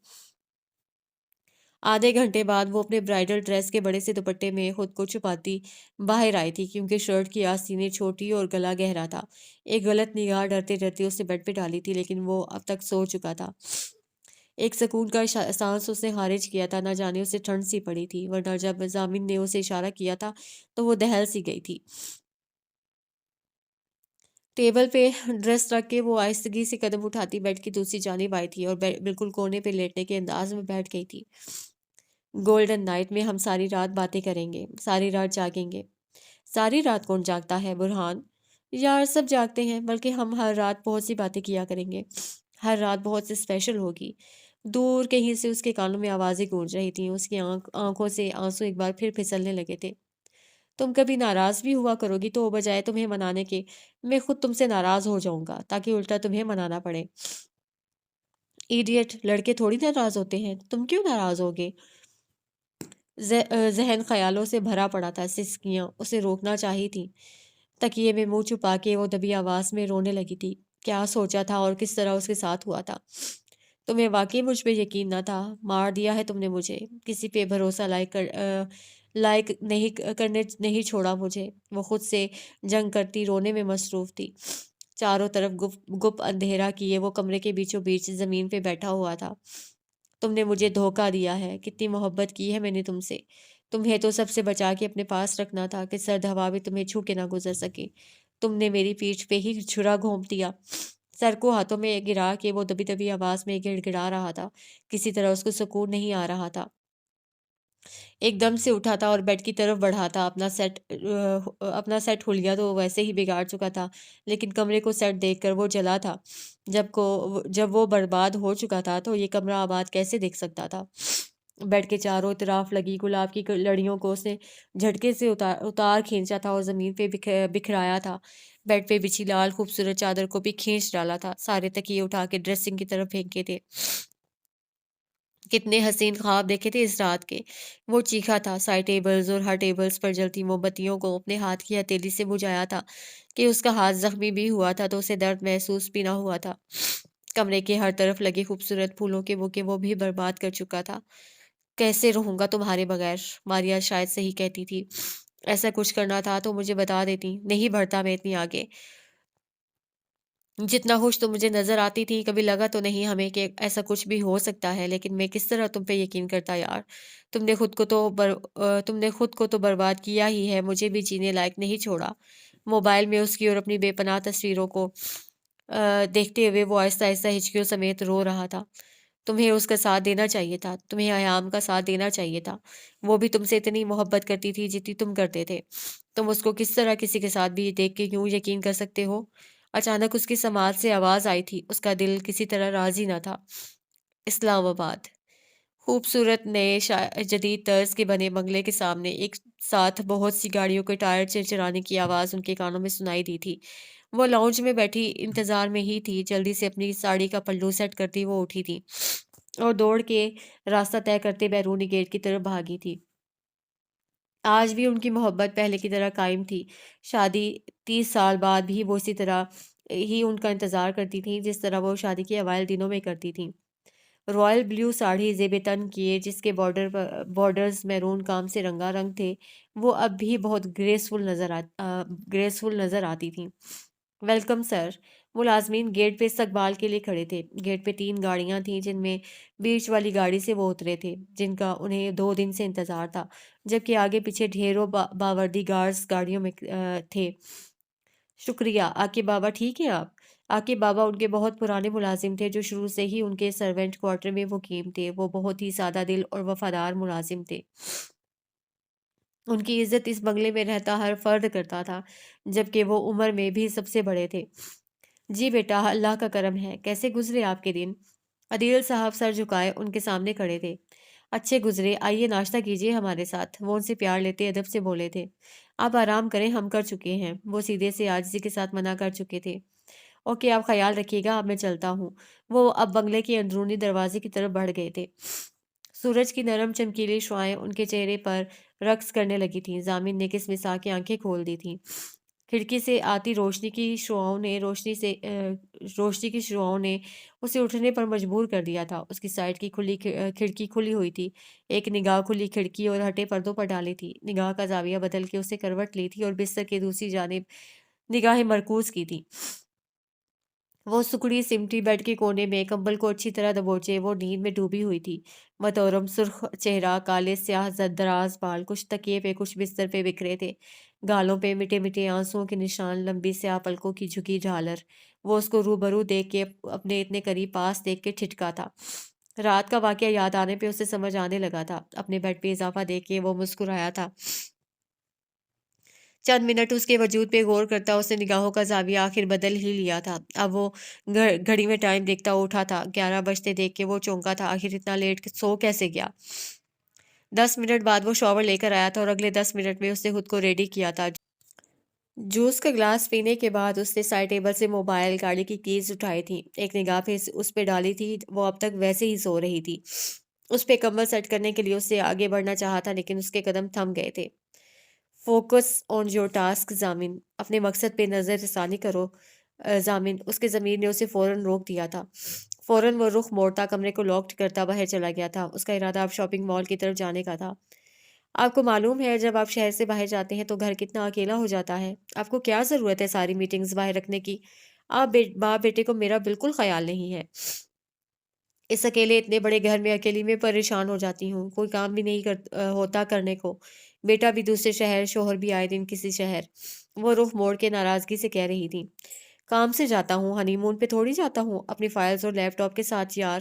آدھے گھنٹے بعد وہ اپنے برائڈل ڈریس کے بڑے سے دوپٹے میں خود کو چھپاتی باہر آئی تھی، کیونکہ شرٹ کی آستینیں چھوٹی اور گلا گہرا تھا۔ ایک غلط نگاہ ڈرتے ڈرتے اسے بیڈ پہ ڈالی تھی، لیکن وہ اب تک سو چکا تھا۔ ایک سکون کا سانس اس نے خارج کیا تھا، نہ جانے اسے ٹھنڈ سی پڑی تھی، ورنہ جب ضامن نے اسے اشارہ کیا تھا تو وہ دہل سی گئی تھی۔ ٹیبل پہ ڈریس رکھ کے وہ آہستگی سے قدم اٹھاتی بیڈ کی دوسری جانب آئی تھی اور بالکل کونے پہ لیٹنے کے انداز میں بیٹھ گئی تھی۔ گولڈن نائٹ میں ہم ساری رات باتیں کریں گے، ساری رات جاگیں گے۔ ساری رات کون جاگتا ہے برہان؟ یار سب جاگتے ہیں، بلکہ ہم ہر رات بہت سی باتیں کیا کریں گے، ہر رات بہت سی اسپیشل ہوگی۔ دور کہیں سے اس کے کانوں میں آوازیں گونج رہی تھیں، اس کی آنکھوں سے آنسو ایک بار پھر پھسلنے لگے تھے۔ تم کبھی ناراض بھی ہوا کرو گی تو بجائے تمہیں منانے کے میں خود تم سے ناراض ہو جاؤں گا تاکہ الٹا تمہیں منانا پڑے۔ ایڈیٹ، لڑکے تھوڑی ناراض ہوتے ہیں، تم کیوں ناراض ہوگے؟ ذہن خیالوں سے بھرا پڑا تھا، سسکیاں اسے روکنا چاہی تھی۔ تکیے میں منہ چھپا کے وہ دبی آواز میں رونے لگی تھی۔ کیا سوچا تھا اور کس طرح اس کے ساتھ ہوا تھا؟ تمہیں واقعی مجھ پہ یقین نہ تھا؟ مار دیا ہے تم نے مجھے، کسی پہ بھروسہ لائق نہیں کرنے نہیں چھوڑا مجھے۔ وہ خود سے جنگ کرتی رونے میں مصروف تھی۔ چاروں طرف گپ اندھیرا کیے وہ کمرے کے بیچوں بیچ زمین پہ بیٹھا ہوا تھا۔ تم نے مجھے دھوکہ دیا ہے، کتنی محبت کی ہے میں نے تم سے۔ تمہیں تو سب سے بچا کے اپنے پاس رکھنا تھا کہ سرد ہوا بھی تمہیں چھو کے نہ گزر سکے۔ تم نے میری پیٹھ پہ ہی چھرا گھونپ دیا۔ سر کو ہاتھوں میں گرا کے وہ دبی دبی آواز میں گڑ گڑا رہا تھا۔ کسی طرح اس کو سکون نہیں آ رہا تھا۔ ایک دم سے اٹھا تھا اور بیڈ کی طرف بڑھا تھا۔ اپنا سیٹ حلیہ تو ویسے ہی بگاڑ چکا تھا، لیکن کمرے کو سیٹ دیکھ کر وہ جلا تھا۔ جب وہ برباد ہو چکا تھا تو یہ کمرہ آباد کیسے دیکھ سکتا تھا؟ بیڈ کے چاروں طرف لگی گلاب کی لڑیوں کو اس نے جھٹکے سے اتار کھینچا تھا اور زمین پہ بکھرایا تھا۔ بیڈ پہ بچھی لال خوبصورت چادر کو بھی کھینچ ڈالا تھا۔ سارے تکیے اٹھا کے ڈریسنگ کی طرف پھینکے تھے۔ کتنے حسین خواب دیکھے تھے اس رات کے۔ وہ چیخا تھا۔ سائڈ ٹیبلز اور ہر ٹیبلز پر جلتی موم بتیوں کو اپنے ہاتھ کی ہتھیلی سے بجھایا تھا کہ اس کا ہاتھ زخمی بھی ہوا تھا تو اسے درد محسوس بھی نہ ہوا تھا۔ کمرے کے ہر طرف لگے خوبصورت پھولوں کے بوکے وہ بھی برباد کر چکا تھا۔ کیسے رہوں گا تمہارے بغیر؟ ماریا شاید صحیح کہتی تھی۔ ایسا کچھ کرنا تھا تو مجھے بتا دیتی، نہیں بڑھتا میں اتنی آگے۔ جتنا خوش تم مجھے نظر آتی تھی، کبھی لگا تو نہیں ہمیں کہ ایسا کچھ بھی ہو سکتا ہے، لیکن میں کس طرح تم پہ یقین کرتا یار؟ تم نے خود کو تو برباد کیا ہی ہے، مجھے بھی جینے لائق نہیں چھوڑا۔ موبائل میں اس کی اور اپنی بے پناہ تصویروں کو دیکھتے ہوئے وہ آہستہ آہستہ ہچکیوں سمیت رو رہا تھا۔ تمہیں اس کا ساتھ دینا چاہیے تھا، تمہیں ایام کا ساتھ دینا چاہیے تھا۔ وہ بھی تم سے اتنی محبت کرتی تھی جتنی تم کرتے تھے۔ تم اس کو کس طرح کسی کے ساتھ بھی دیکھ کے کیوں یقین کر سکتے ہو؟ اچانک اس کی سماعت سے آواز آئی تھی۔ اس کا دل کسی طرح راضی نہ تھا۔ اسلام آباد۔ خوبصورت نئے جدید طرز کے بنے بنگلے کے سامنے ایک ساتھ بہت سی گاڑیوں کے ٹائر چرچرانے کی آواز ان کے کانوں میں سنائی دی تھی۔ وہ لاؤنج میں بیٹھی انتظار میں ہی تھی۔ جلدی سے اپنی ساڑی کا پلو سیٹ کرتی وہ اٹھی تھی اور دوڑ کے راستہ طے کرتے بیرونی گیٹ کی طرف بھاگی تھی۔ آج بھی ان کی محبت پہلے کی طرح قائم تھی۔ شادی 30 سال بعد بھی وہ اسی طرح ہی ان کا انتظار کرتی تھیں جس طرح وہ شادی کے اوائل دنوں میں کرتی تھیں۔ رائل بلیو ساڑی زیب تن کیے جس کے بارڈرز میرون کام سے رنگا رنگ تھے، وہ اب بھی بہت گریسفل نظر آتی تھیں۔ Welcome sir. ملازمین گیٹ پہ استقبال کے لیے کھڑے تھے۔ گیٹ پہ 3 گاڑیاں تھیں جن میں بیچ والی گاڑی سے وہ اترے تھے جن کا انہیں 2 دن سے انتظار تھا، جبکہ آگے پیچھے ڈھیروں باوردی گارڈز گاڑیوں میں تھے۔ شکریہ۔ عاقب بابا ٹھیک ہیں آپ؟ عاقب بابا ان کے بہت پرانے ملازم تھے جو شروع سے ہی ان کے سرونٹ کوارٹر میں مقیم تھے۔ وہ بہت ہی سادہ دل اور وفادار ملازم تھے۔ ان کی عزت اس بنگلے میں رہتا ہر فرد کرتا تھا، جبکہ وہ عمر میں بھی سب سے بڑے تھے۔ جی بیٹا، اللہ کا کرم ہے۔ کیسے گزرے آپ کے دن؟ عدیل صاحب سر جھکائے ان کے سامنے کھڑے تھے۔ اچھے گزرے، آئیے ناشتہ کیجیے ہمارے ساتھ۔ وہ ان سے پیار لیتے ادب سے بولے تھے۔ آپ آرام کریں، ہم کر چکے ہیں۔ وہ سیدھے سے عاجزی کے ساتھ منع کر چکے تھے۔ اوکے، آپ خیال رکھیے گا، اب میں چلتا ہوں۔ وہ اب بنگلے کے اندرونی دروازے کی طرف بڑھ گئے تھے۔ سورج کی نرم چمکیلی شعاعیں ان کے چہرے پر رقص کرنے لگی تھیں۔ ضامن نے قسمسا کے آنکھیں کھول دی تھیں۔ کھڑکی سے آتی روشنی کی شعاعوں نے اسے اٹھنے پر مجبور کر دیا تھا۔ اس کی سائڈ کی کھڑکی کھلی ہوئی تھی۔ ایک نگاہ کھلی کھڑکی اور ہٹے پردوں پر ڈالی تھی۔ نگاہ کا زاویہ بدل کے اسے کروٹ لی تھی اور بستر کے دوسری جانب نگاہیں مرکوز کی تھی۔ وہ سکڑی سمٹی بیڈ کے کونے میں کمبل کو اچھی طرح دبوچے وہ نیند میں ڈوبی ہوئی تھی۔ متورم سرخ چہرہ، کالے سیاہ دراز بال، کچھ تکیے پہ کچھ بستر پہ بکھرے تھے، گالوں پہ مٹے مٹے آنسوؤں کے نشان، لمبی سیاہ پلکوں کی جھکی جھالر۔ وہ اس کو روبرو دیکھ کے اپنے اتنے قریب پاس دیکھ کے ٹھٹکا تھا۔ رات کا واقعہ یاد آنے پہ اسے سمجھ آنے لگا تھا۔ اپنے بیڈ پہ اضافہ دیکھ کے وہ مسکرایا تھا۔ چند منٹ اس کے وجود پہ غور کرتا اس نے نگاہوں کا زاویہ آخر بدل ہی لیا تھا۔ اب وہ گھڑی میں ٹائم دیکھتا اٹھا تھا۔ 11 بجتے دیکھ کے وہ چونکا تھا۔ آخر اتنا لیٹ سو کیسے گیا؟ 10 منٹ بعد وہ شاور لے کر آیا تھا اور اگلے 10 منٹ میں اس نے خود کو ریڈی کیا تھا۔ جوس کا گلاس پینے کے بعد اس نے سائڈ ٹیبل سے موبائل گاڑی کی کیز اٹھائی تھی، ایک نگاہ پہ اس پہ ڈالی تھی۔ وہ اب تک ویسے ہی سو رہی تھی۔ اس پہ کمر سیٹ کرنے کے لیے اس سے آگے بڑھنا چاہا تھا لیکن اس کے قدم تھم گئے تھے۔ فوکس آن یور ٹاسک ضامن، اپنے مقصد پہ نظر ثانی کرو ضامن۔ اس کے ضمیر نے اسے فوراً روک دیا تھا۔ فوراً وہ رخ موڑتا کمرے کو لاک کرتا باہر چلا گیا تھا۔ اس کا ارادہ اب شاپنگ مال کی طرف جانے کا تھا۔ آپ کو معلوم ہے جب آپ شہر سے باہر جاتے ہیں تو گھر کتنا اکیلا ہو جاتا ہے۔ آپ کو کیا ضرورت ہے ساری میٹنگز باہر رکھنے کی؟ آپ باپ بیٹے کو میرا بالکل خیال نہیں ہے۔ اس اکیلے اتنے بڑے گھر میں اکیلی میں پریشان ہو جاتی ہوں، کوئی کام بھی نہیں ہوتا کرنے کو۔ بیٹا بھی دوسرے شہر، شوہر بھی آئے دن کسی شہر۔ وہ رخ موڑ کے ناراضگی سے کہہ رہی تھی۔ کام سے جاتا ہوں، ہنی مون پہ تھوڑی جاتا ہوں، اپنی فائلز اور لیپ ٹاپ کے ساتھ یار۔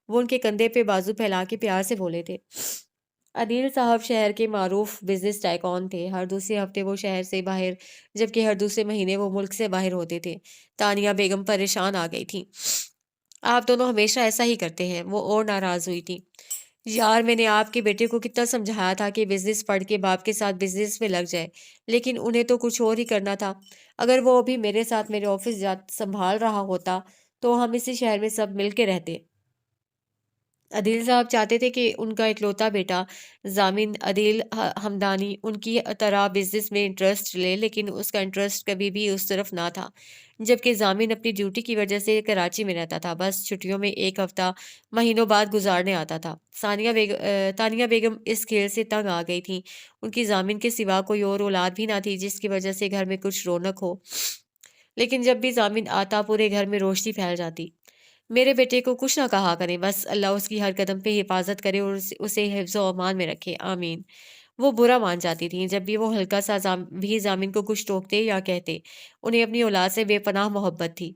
وہ ان کے کندھے پہ بازو پھیلا کے پیار سے بولے تھے۔ عدیل صاحب شہر کے معروف بزنس ٹائکون تھے۔ ہر دوسرے ہفتے وہ شہر سے باہر، جبکہ ہر دوسرے مہینے وہ ملک سے باہر ہوتے تھے۔ تانیہ بیگم پریشان آ گئی تھی۔ آپ دونوں ہمیشہ ایسا ہی کرتے ہیں، وہ اور ناراض ہوئی تھی۔ یار میں نے آپ کے بیٹے کو کتنا سمجھایا تھا کہ بزنس پڑھ کے باپ کے ساتھ بزنس میں لگ جائے، لیکن انہیں تو کچھ اور ہی کرنا تھا۔ اگر وہ ابھی میرے ساتھ میرے آفس سنبھال رہا ہوتا تو ہم اسی شہر میں سب مل کے رہتے۔ عدیل صاحب چاہتے تھے کہ ان کا اکلوتا بیٹا ضامن عدیل ہمدانی ان کی طرح بزنس میں انٹرسٹ لے، لیکن اس کا انٹرسٹ کبھی بھی اس طرف نہ تھا۔ جبکہ ضامن اپنی ڈیوٹی کی وجہ سے کراچی میں رہتا تھا، بس چھٹیوں میں ایک ہفتہ مہینوں بعد گزارنے آتا تھا۔ تانیہ بیگم اس کھیل سے تنگ آ گئی تھیں۔ ان کی ضامن کے سوا کوئی اور اولاد بھی نہ تھی جس کی وجہ سے گھر میں کچھ رونق ہو، لیکن جب بھی ضامن آتا پورے گھر میں روشنی پھیل جاتی۔ میرے بیٹے کو کچھ نہ کہا کریں، بس اللہ اس کی ہر قدم پہ حفاظت کرے اور اسے حفظ و امان میں رکھے، آمین۔ وہ برا مان جاتی تھیں جب بھی وہ ہلکا سا بھی ضامن کو کچھ ٹوکتے یا کہتے۔ انہیں اپنی اولاد سے بے پناہ محبت تھی۔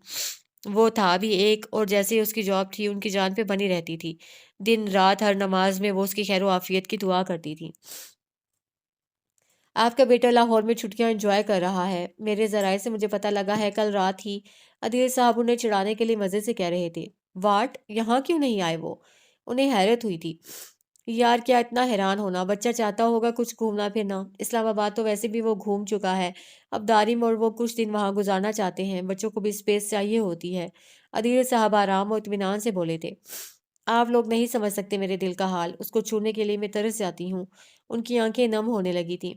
وہ تھا بھی ایک، اور جیسے اس کی جاب تھی ان کی جان پہ بنی رہتی تھی۔ دن رات ہر نماز میں وہ اس کی خیر و عافیت کی دعا کرتی تھی۔ آپ کا بیٹا لاہور میں چھٹیاں انجوائے کر رہا ہے، میرے ذرائع سے مجھے پتہ لگا ہے۔ کل رات ہی عدیل صاحب انہیں چڑھانے کے لیے مزے سے کہہ رہے تھے۔ واٹ، یہاں کیوں نہیں آئے وہ؟ انہیں حیرت ہوئی تھی۔ یار کیا اتنا حیران ہونا، بچہ چاہتا ہوگا کچھ گھومنا پھرنا۔ اسلام آباد تو ویسے بھی وہ گھوم چکا ہے، اب دارم اور وہ کچھ دن وہاں گزارنا چاہتے ہیں، بچوں کو بھی سپیس چاہیے ہوتی ہے۔ عدیل صاحب آرام و اطمینان سے بولے تھے۔ آپ لوگ نہیں سمجھ سکتے میرے دل کا حال، اس کو چھونے کے لیے میں ترس جاتی ہوں۔ ان کی آنکھیں نم ہونے لگی تھیں۔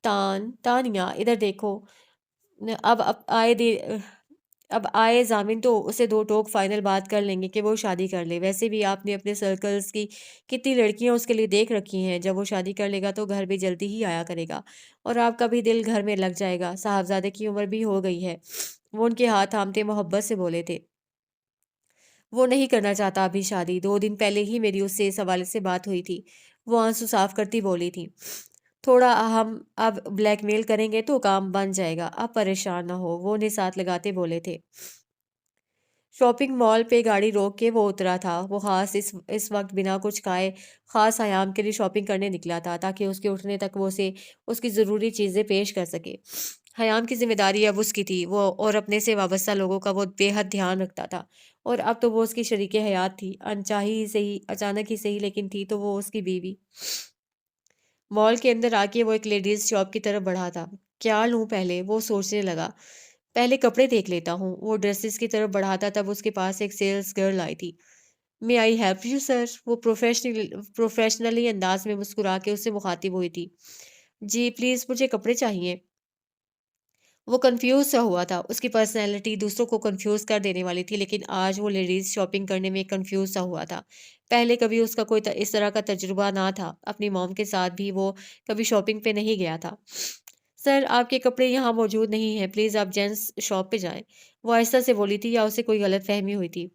تانیہ ادھر دیکھو، اب اب آئے دے اب آئے ضامن تو اسے دو ٹوک فائنل بات کر لیں گے کہ وہ شادی کر لے۔ ویسے بھی آپ نے اپنے سرکلز کی کتنی لڑکیاں اس کے لیے دیکھ رکھی ہیں، جب وہ شادی کر لے گا تو گھر بھی جلدی ہی آیا کرے گا اور آپ کا بھی دل گھر میں لگ جائے گا۔ صاحبزادے کی عمر بھی ہو گئی ہے۔ وہ ان کے ہاتھ تھامتے محبت سے بولے تھے۔ وہ نہیں کرنا چاہتا ابھی شادی، 2 دن پہلے ہی میری اس سے اس حوالے سے بات ہوئی تھی۔ وہ آنسو صاف کرتی بولی تھی۔ تھوڑا ہم اب بلیک میل کریں گے تو کام بن جائے گا، اب پریشان نہ ہو، وہ انہیں ساتھ لگاتے بولے تھے۔ شاپنگ مال پہ گاڑی روک کے وہ اترا تھا۔ وہ خاص اس وقت بنا کچھ کھائے خاص حیام کے لیے شاپنگ کرنے نکلا تھا تاکہ اس کے اٹھنے تک وہ اسے اس کی ضروری چیزیں پیش کر سکے۔ حیام کی ذمہ داری اب اس کی تھی، وہ اور اپنے سے وابستہ لوگوں کا وہ بے حد دھیان رکھتا تھا، اور اب تو وہ اس کی شریک حیات تھی، انچاہی ہی صحیح، اچانک ہی صحیح، لیکن تھی تو وہ اس کی بیوی۔ مال کے اندر آ کے وہ ایک لیڈیز شاپ کی طرف بڑھا تھا۔ کیا لوں پہلے، وہ سوچنے لگا۔ پہلے کپڑے دیکھ لیتا ہوں۔ وہ ڈریسز کی طرف بڑھا تھا تب اس کے پاس ایک سیلز گرل آئی تھی۔ میں آئی ہیلپ یو سر؟ وہ پروفیشنلی انداز میں مسکرا کے اس سے مخاطب ہوئی تھی۔ جی پلیز، مجھے کپڑے چاہیے۔ وہ کنفیوز سا ہوا تھا۔ اس کی پرسنالٹی دوسروں کو کنفیوز کر دینے والی تھی، لیکن آج وہ لیڈیز شاپنگ کرنے میں کنفیوز سا ہوا تھا۔ پہلے کبھی اس کا کوئی اس طرح کا تجربہ نہ تھا۔ اپنی موم کے ساتھ بھی وہ کبھی شاپنگ پہ نہیں گیا تھا۔ سر آپ کے کپڑے یہاں موجود نہیں ہیں، پلیز آپ جینٹس شاپ پہ جائیں، وہ آہستہ سے بولی تھی، یا اسے کوئی غلط فہمی ہوئی تھی۔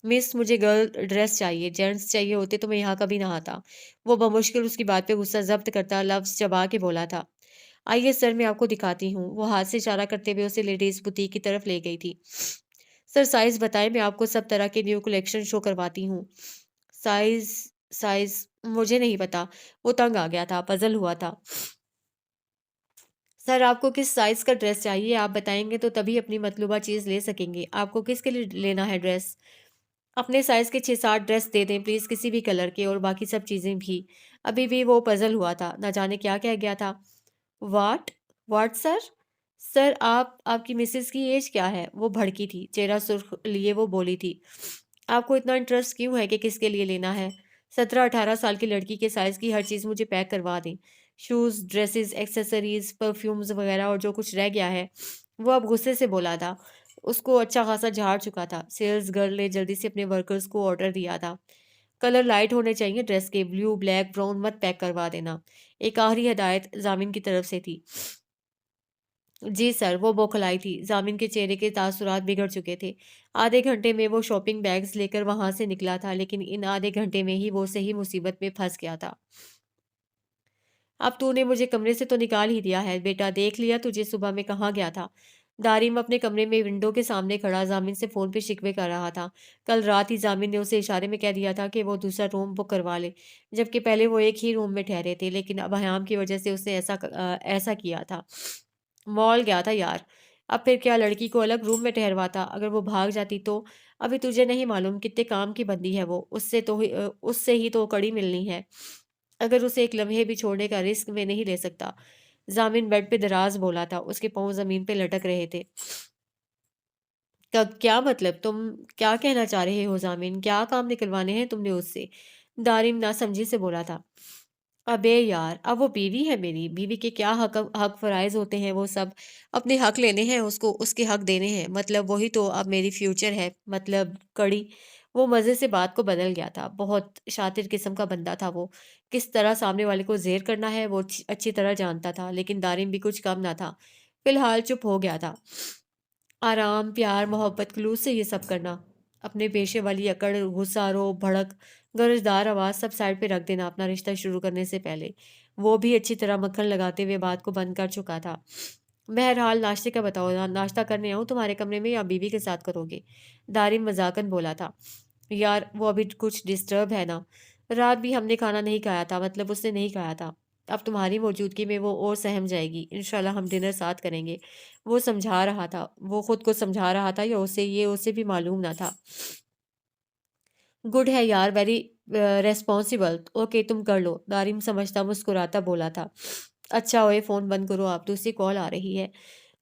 مس مجھے گرل ڈریس چاہیے، جینٹس چاہیے ہوتے تو میں یہاں کبھی نہ آتا۔ وہ بمشکل اس کی بات پہ غصہ ضبط کرتا لفظ چبا کے بولا تھا۔ آئیے سر میں آپ کو دکھاتی ہوں۔ وہ ہاتھ سے اشارہ کرتے ہوئے اسے لیڈیز بوتیک کی طرف لے گئی تھی۔ سر سائز بتائیں، میں آپ کو سب طرح کے نیو کلیکشن شو کرواتی ہوں۔ سائز سائز مجھے نہیں پتا۔ وہ تنگ آ گیا تھا، پزل ہوا تھا۔ سر آپ کو کس سائز کا ڈریس چاہیے، آپ بتائیں گے تو تبھی اپنی مطلوبہ چیز لے سکیں گے۔ آپ کو کس کے لیے لینا ہے ڈریس؟ اپنے سائز کے 6-7 ڈریس دے دیں پلیز، کسی بھی کلر کے، اور باقی سب چیزیں بھی۔ ابھی بھی وہ پزل ہوا تھا، نہ جانے کیا کہہ گیا تھا۔ واٹ؟ واٹ سر؟ سر آپ کی مسز کی ایج کیا ہے؟ وہ بھڑکی تھی، چہرہ سرخ لیے وہ بولی تھی۔ آپ کو اتنا انٹرسٹ کیوں ہے کہ کس کے لیے لینا ہے؟ 17-18 سال کی لڑکی کے سائز کی ہر چیز مجھے پیک کروا دیں، شوز، ڈریسز، ایکسیسریز، پرفیومز وغیرہ، اور جو کچھ رہ گیا ہے۔ وہ اب غصے سے بولا تھا، اس کو اچھا خاصا جھاڑ چکا تھا۔ سیلز گرل نے جلدی سے اپنے ورکرز کو آرڈر دیا تھا، کلر لائٹ ہونے چاہیے ڈریس کے، بلیو، بلیک، براؤن مت پیک کروا دینا۔ ایک آخری ہدایت ضامن کی طرف سے تھی۔ جی سر، وہ بوکھلائی تھی۔ ضامن کے چہرے کے تاثرات بگڑ چکے تھے۔ آدھے گھنٹے میں وہ شاپنگ بیگز لے کر وہاں سے نکلا تھا، لیکن ان آدھے گھنٹے میں ہی وہ صحیح مصیبت میں پھنس گیا تھا۔ اب تو نے مجھے کمرے سے تو نکال ہی دیا ہے بیٹا، دیکھ لیا تجھے صبح میں کہاں گیا تھا؟ داریم اپنے کمرے میں ونڈو کے سامنے کھڑا ضامن سے فون پہ شکوے کر رہا تھا۔ کل رات ہی ضامن نے اسے اشارے میں کہہ دیا تھا کہ وہ دوسرا روم بک کروا لے، جبکہ پہلے وہ ایک ہی روم میں ٹھہرے تھے، لیکن اب حیام کی وجہ سے اس نے ایسا کیا تھا۔ مال گیا تھا یار، اب پھر کیا لڑکی کو الگ روم میں ٹھہرواتا؟ اگر وہ بھاگ جاتی تو؟ ابھی تجھے نہیں معلوم کتنے کام کی بندی ہے وہ، اس سے ہی تو کڑی ملنی ہے، اگر اسے ایک لمحے بھی چھوڑنے کا رسک میں نہیں لے سکتا۔ ضامن بیڈ پہ دراز بولا تھا، اس کے پاؤں زمین پہ لٹک رہے تھے۔ کیا مطلب؟ تم کیا کہنا چاہ رہے ہو ضامن؟ کیا کام نکلوانے ہیں تم نے اس سے؟ دارم ناسمجھی سے بولا تھا۔ ابے یار، اب وہ بیوی ہے میری، بیوی کے کیا حق فرائض ہوتے ہیں، وہ سب اپنے حق لینے ہیں، اس کو اس کے حق دینے ہیں، مطلب وہی تو اب میری فیوچر ہے، مطلب کڑی۔ وہ مزے سے بات کو بدل گیا تھا، بہت شاطر قسم کا بندہ تھا وہ، کس طرح سامنے والے کو زیر کرنا ہے وہ اچھی طرح جانتا تھا، لیکن دارم بھی کچھ کم نہ تھا، فی الحال چپ ہو گیا تھا۔ آرام، پیار، محبت، خلوص سے یہ سب کرنا، اپنے پیشے والی اکڑ، غصہ رو، بھڑک، گرجدار آواز سب سائڈ پہ رکھ دینا اپنا رشتہ شروع کرنے سے پہلے۔ وہ بھی اچھی طرح مکھن لگاتے ہوئے بات کو بند کر چکا تھا۔ بہرحال ناشتے کا بتاؤ، ناشتہ کرنے آؤں تمہارے کمرے میں یا بیوی کے ساتھ کرو گے؟ دارم مذاقن بولا تھا۔ یار وہ ابھی کچھ ڈسٹرب ہے نا، رات بھی ہم نے کھانا نہیں کھایا تھا، مطلب اس نے نہیں کھایا تھا، اب تمہاری موجودگی میں وہ اور سہم جائے گی، انشاءاللہ ہم ڈنر ساتھ کریں گے۔ وہ سمجھا رہا تھا، وہ خود کو سمجھا رہا تھا یا اسے بھی معلوم نہ تھا۔ گڈ ہے یار، ویری ریسپانسبل، اوکے تم کر لو، دارم سمجھتا مسکراتا بولا تھا۔ اچھا ہوئے فون بند کرو، آپ دوسری کال آ رہی ہے۔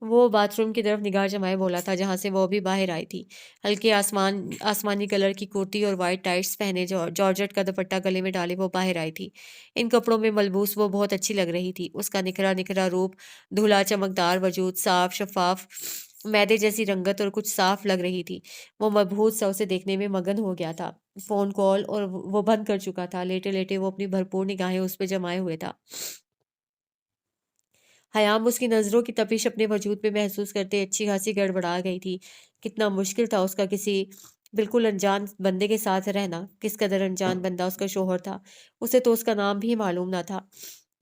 وہ باتھ روم کی طرف نگاہ جمائے بولا تھا، جہاں سے وہ ابھی باہر آئی تھی۔ ہلکے آسمانی کلر کی کرتی اور وائٹ ٹائٹس پہنے، جارجٹ کا دوپٹہ گلے میں ڈالے وہ باہر آئی تھی۔ ان کپڑوں میں ملبوس وہ بہت اچھی لگ رہی تھی، اس کا نکھرا نکھرا روپ، دھلا چمکدار وجود، صاف شفاف میدے جیسی رنگت، اور کچھ صاف لگ رہی تھی۔ وہ مبہوت سا اسے دیکھنے میں مگن ہو گیا تھا۔ فون کال اور وہ بند کر چکا تھا، لیٹے لیٹے وہ اپنی بھرپور نگاہیں اس پہ جمائے ہوئے تھا۔ حیام اس کی نظروں کی تپش اپنے وجود پہ محسوس کرتے اچھی خاصی گڑبڑا گئی تھی۔ کتنا مشکل تھا اس کا کسی بالکل انجان بندے کے ساتھ رہنا، کس قدر انجان بندہ اس کا شوہر تھا، اسے تو اس کا نام بھی معلوم نہ تھا۔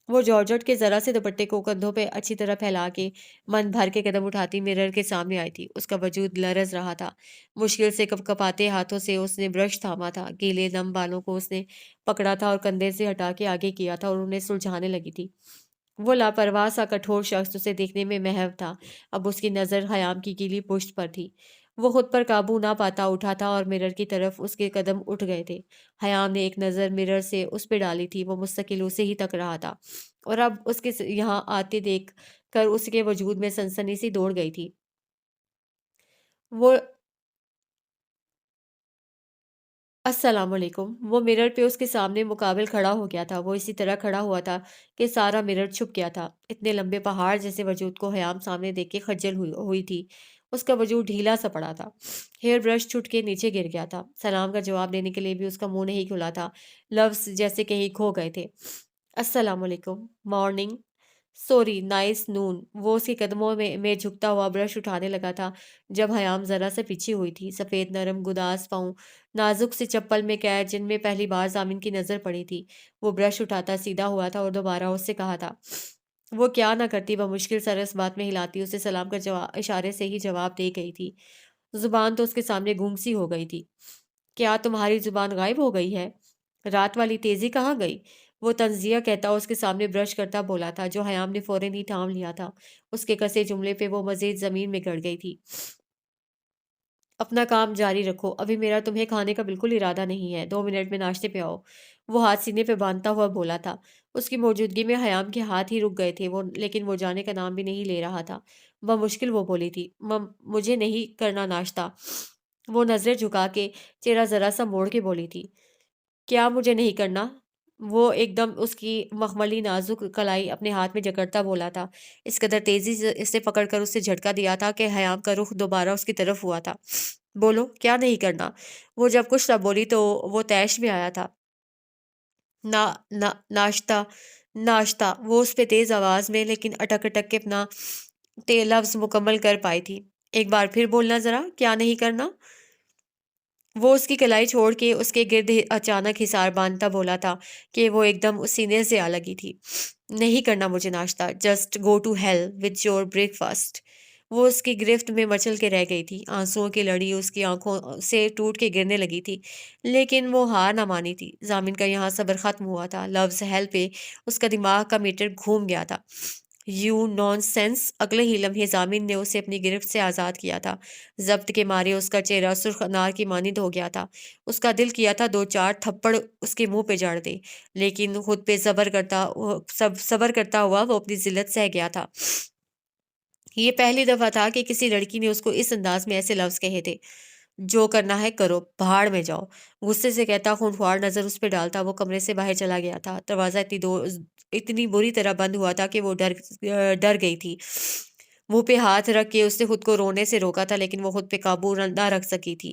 وہ جارجٹ کے ذرا سے دوپٹے کو کندھوں پہ اچھی طرح پھیلا کے من بھر کے قدم اٹھاتی مرر کے سامنے آئی تھی، اس کا وجود لرز رہا تھا۔ مشکل سے کپ کپاتے ہاتھوں سے اس نے برش تھاما تھا، گیلے نم بالوں کو اس نے پکڑا تھا اور کندھے سے ہٹا کے آگے کیا تھا اور انہیں سلجھانے لگی تھی۔ وہ لاپرواہ سا کٹھور شخص اسے دیکھنے میں محو تھا، اب اس کی نظر خیام کی گیلی پشت پر تھی۔ وہ خود پر قابو نہ پاتا اٹھا تھا اور مرر کی طرف اس کے قدم اٹھ گئے تھے۔ خیام نے ایک نظر مرر سے اس پہ ڈالی تھی، وہ مستقل اسے ہی تک رہا تھا، اور اب اس کے یہاں آتے دیکھ کر اس کے وجود میں سنسنی سی دوڑ گئی تھی۔ وہ السلام علیکم۔ وہ مرر پہ اس کے سامنے مقابل کھڑا ہو گیا تھا، وہ اسی طرح کھڑا ہوا تھا کہ سارا مرر چھپ گیا تھا۔ اتنے لمبے پہاڑ جیسے وجود کو حیام سامنے دیکھ کے خجل ہوئی تھی، اس کا وجود ڈھیلا سا پڑا تھا، ہیئر برش چھٹ کے نیچے گر گیا تھا، سلام کا جواب دینے کے لیے بھی اس کا منہ نہیں کھلا تھا، لفظ جیسے کہیں کھو گئے تھے۔ السلام علیکم، مارننگ، سوری، نائس نون۔ وہ اس کے قدموں میں جھکتا ہوا برش اٹھانے لگا تھا جب حیام ذرا سے پیچھے ہوئی تھی۔ سفید نرم گداز پاؤں، نازک سی چپل میں قید، جن میں پہلی بار ضامن کی نظر پڑی تھی۔ وہ برش اٹھاتا سیدھا ہوا تھا اور دوبارہ اس سے کہا تھا۔ وہ کیا نہ کرتی، وہ مشکل سر اس بات میں ہلاتی، اسے سلام کا اشارے سے ہی جواب دے گئی تھی۔ زبان تو اس کے سامنے گونگ سی ہو گئی تھی۔ کیا تمہاری زبان غائب ہو گئی ہے؟ رات والی تیزی کہاں گئی؟ وہ طنزیہ کہتا اس کے سامنے برش کرتا بولا تھا، جو حیام نے فوراً ہی تھام لیا تھا۔ اس کے کسے جملے پہ وہ مزید زمین میں گڑ گئی تھی۔ اپنا کام جاری رکھو، ابھی میرا تمہیں کھانے کا بالکل ارادہ نہیں ہے، 2 منٹ میں ناشتے پہ آؤ۔ وہ ہاتھ سینے پہ باندھتا ہوا بولا تھا۔ اس کی موجودگی میں حیام کے ہاتھ ہی رک گئے تھے، لیکن وہ جانے کا نام بھی نہیں لے رہا تھا۔ بمشکل وہ بولی تھی، مجھے نہیں کرنا ناشتہ۔ وہ نظریں جھکا کے، چہرہ ذرا سا موڑ کے بولی تھی، کیا مجھے نہیں کرنا؟ وہ ایک دم اس کی مخملی نازک کلائی اپنے ہاتھ میں جکڑتا بولا تھا، اس قدر تیزی سے اسے پکڑ کر اسے جھٹکا دیا تھا کہ حیام کا رخ دوبارہ اس کی طرف ہوا تھا۔ بولو، کیا نہیں کرنا؟ وہ جب کچھ نہ بولی تو وہ طیش میں آیا تھا۔ نا ناشتہ، ناشتہ، وہ اس پہ تیز آواز میں لیکن اٹک اٹک کے اپنا لفظ مکمل کر پائی تھی۔ ایک بار پھر بولنا ذرا، کیا نہیں کرنا؟ وہ اس کی کلائی چھوڑ کے اس کے گرد اچانک حصار باندھتا بولا تھا کہ وہ ایک دم اس سینے سے آ لگی تھی۔ نہیں کرنا مجھے ناشتہ، just go to hell with your breakfast. وہ اس کی گرفت میں مچل کے رہ گئی تھی، آنسوؤں کی لڑی اس کی آنکھوں سے ٹوٹ کے گرنے لگی تھی، لیکن وہ ہار نہ مانی تھی۔ ضامن کا یہاں صبر ختم ہوا تھا، لفظ ہیل پہ اس کا دماغ کا میٹر گھوم گیا تھا۔ You non sense! اگلے ہی لمحے ضامن نے اسے اپنی گرفت سے آزاد کیا تھا۔ ضبط کے مارے اس کا چہرہ سرخ انار کی مانند ہو گیا تھا۔ اس کا دل کیا تھا دو چار تھپڑ اس کے منہ پہ جاڑ دے، لیکن خود پہ صبر کرتا ہوا وہ اپنی ذلت سہ گیا تھا۔ یہ پہلی دفعہ تھا کہ کسی لڑکی نے اس کو اس انداز میں ایسے لفظ کہے تھے۔ جو کرنا ہے کرو، بھاڑ میں جاؤ! غصے سے کہتا، خونخوار نظر اس پہ ڈالتا، وہ کمرے سے باہر چلا گیا تھا۔ دروازہ اتنی بری طرح بند ہوا تھا کہ وہ ڈر گئی تھی۔ منہ پہ ہاتھ رکھ کے اس نے خود کو رونے سے روکا تھا، لیکن وہ خود پہ قابو نہ رکھ سکی تھی۔